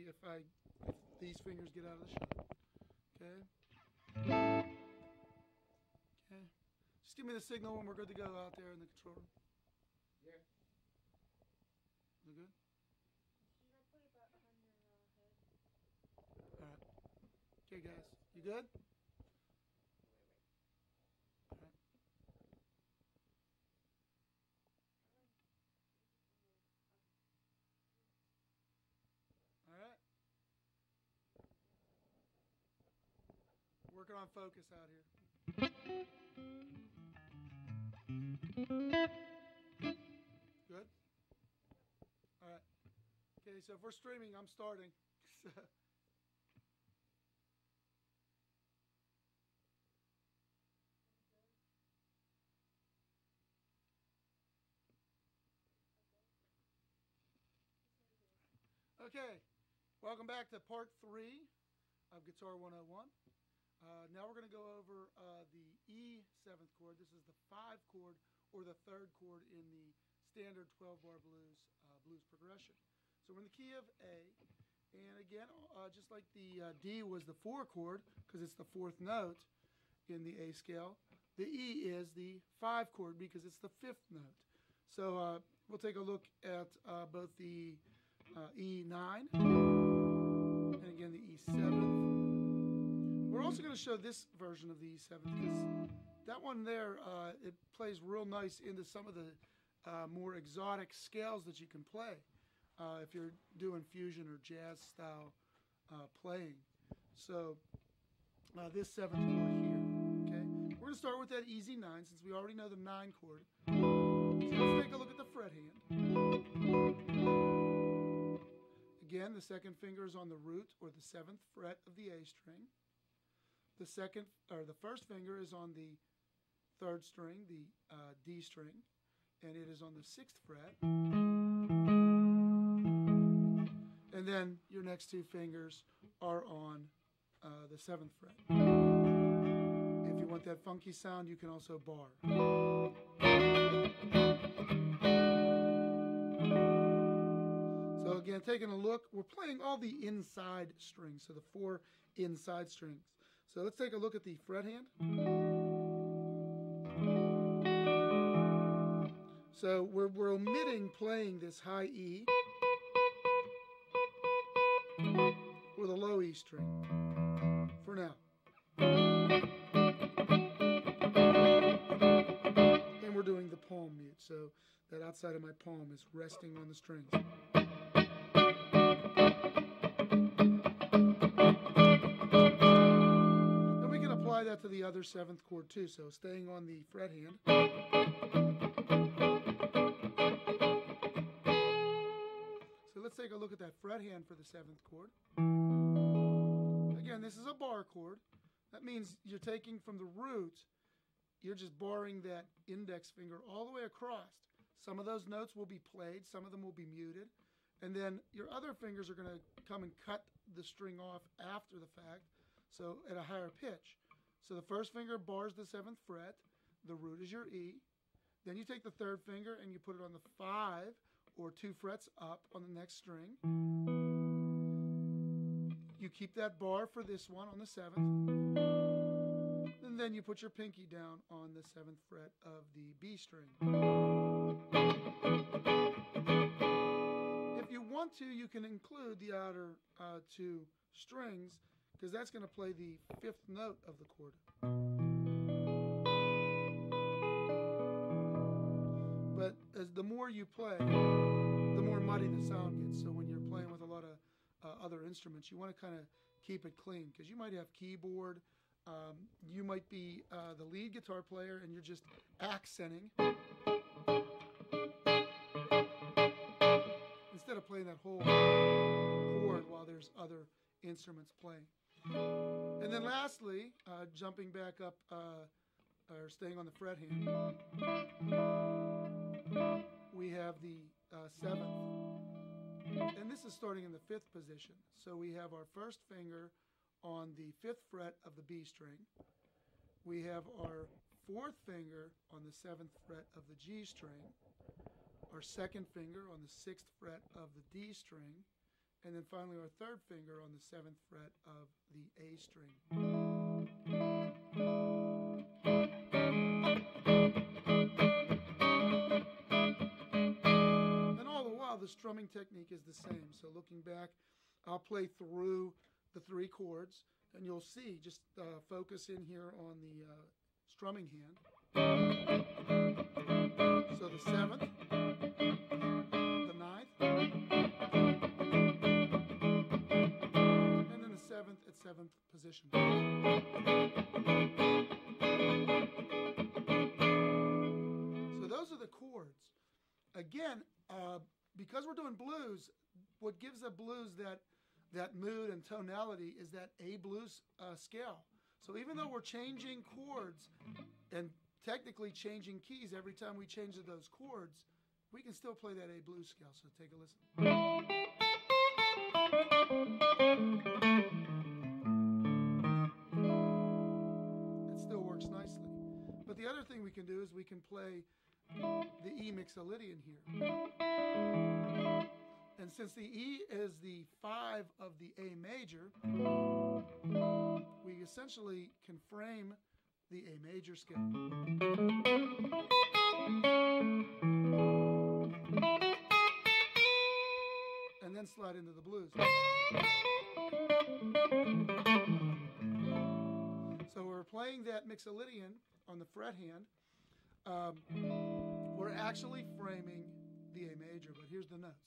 if these fingers get out of the shot. Okay. Okay. Just give me the signal when we're good to go out there in the control room. Yeah. You good? All right. Okay, guys. You good? All right. All right. Working on focus out here. Good? All right. Okay, so if we're streaming, I'm starting. Okay, welcome back to part 3 of Guitar 101. Now we're going to go over the E 7th chord. This is the 5 chord or the 3rd chord in the standard 12-bar blues progression. So we're in the key of A, and again, just like the D was the 4 chord because it's the 4th note in the A scale, the E is the 5 chord because it's the 5th note. So we'll take a look at both the E9 and again the E7th. We're also going to show this version of the E7th because that one there, it plays real nice into some of the more exotic scales that you can play if you're doing fusion or jazz style playing. So this 7th chord here, okay? We're going to start with that easy 9 since we already know the 9 chord. So let's take a look at the fret hand. Again, the 2nd finger is on the root or the 7th fret of the A string. The 1st finger is on the 3rd string, the D string, and it is on the 6th fret. And then your next 2 fingers are on the 7th fret. If you want that funky sound, you can also bar. So again, taking a look, we're playing all the inside strings, so the 4 inside strings. So let's take a look at the fret hand. So we're omitting playing this high E with a low E string for now. And we're doing the palm mute, so that outside of my palm is resting on the strings. Then we can apply that to the other 7th chord too, so staying on the fret hand. So let's take a look at that fret hand for the 7th chord. Again, this is a bar chord. That means you're taking from the root, you're just barring that index finger all the way across. Some of those notes will be played, some of them will be muted, and then your other fingers are going to come and cut the string off after the fact, so at a higher pitch. So the 1st finger bars the 7th fret, the root is your E, then you take the 3rd finger and you put it on the 5 or 2 frets up on the next string. You keep that bar for this one on the 7th, and then you put your pinky down on the 7th fret of the B string. If you want to, you can include the outer 2 strings because that's going to play the 5th note of the chord. But as the more you play, the more muddy the sound gets. So when you're playing with a lot of other instruments, you want to kind of keep it clean because you might have keyboard, you might be the lead guitar player and you're just accenting instead of playing that whole chord while there's other instruments playing. And then lastly, jumping back up or staying on the fret hand, we have the 7th. And this is starting in the 5th position. So we have our 1st finger on the 5th fret of the B string. We have our 4th finger on the 7th fret of the G string. Our 2nd finger on the 6th fret of the D string. and then finally our third finger on the 7th fret of the A string. And all the while the strumming technique is the same. So looking back, I'll play through the 3 chords, and you'll see, just focus in here on the strumming hand. So the 7th, the 9th, and then the 7th at 7th position. So those are the chords. Again, because we're doing blues, what gives a blues that mood and tonality is that A blues scale. So even though we're changing chords and technically changing keys every time we change those chords, we can still play that A blues scale. So take a listen. It still works nicely. But the other thing we can do is we can play the E mixolydian here. And since the E is the 5 of the A major, we essentially can frame the A major scale. And then slide into the blues. So we're playing that mixolydian on the fret hand. We're actually framing the A major, but here's the notes.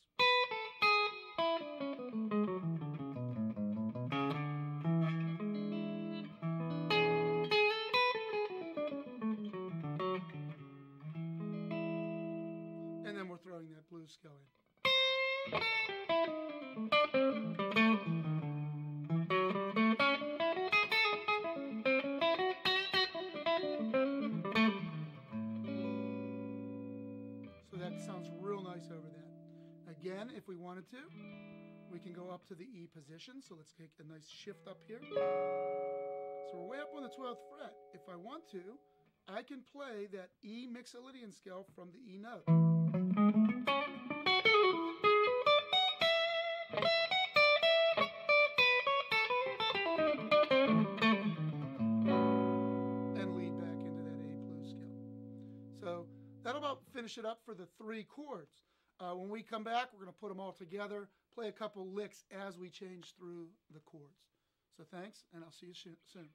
And then we're throwing that blues scale in. So that sounds real nice over that. Again, if we wanted to, we can go up to the E position. So let's take a nice shift up here. So we're way up on the 12th fret. If I want to, I can play that E mixolydian scale from the E note. And lead back into that A blues scale. So that'll about finish it up for the 3 chords. When we come back, we're going to put them all together, play a couple licks as we change through the chords. So thanks, and I'll see you soon.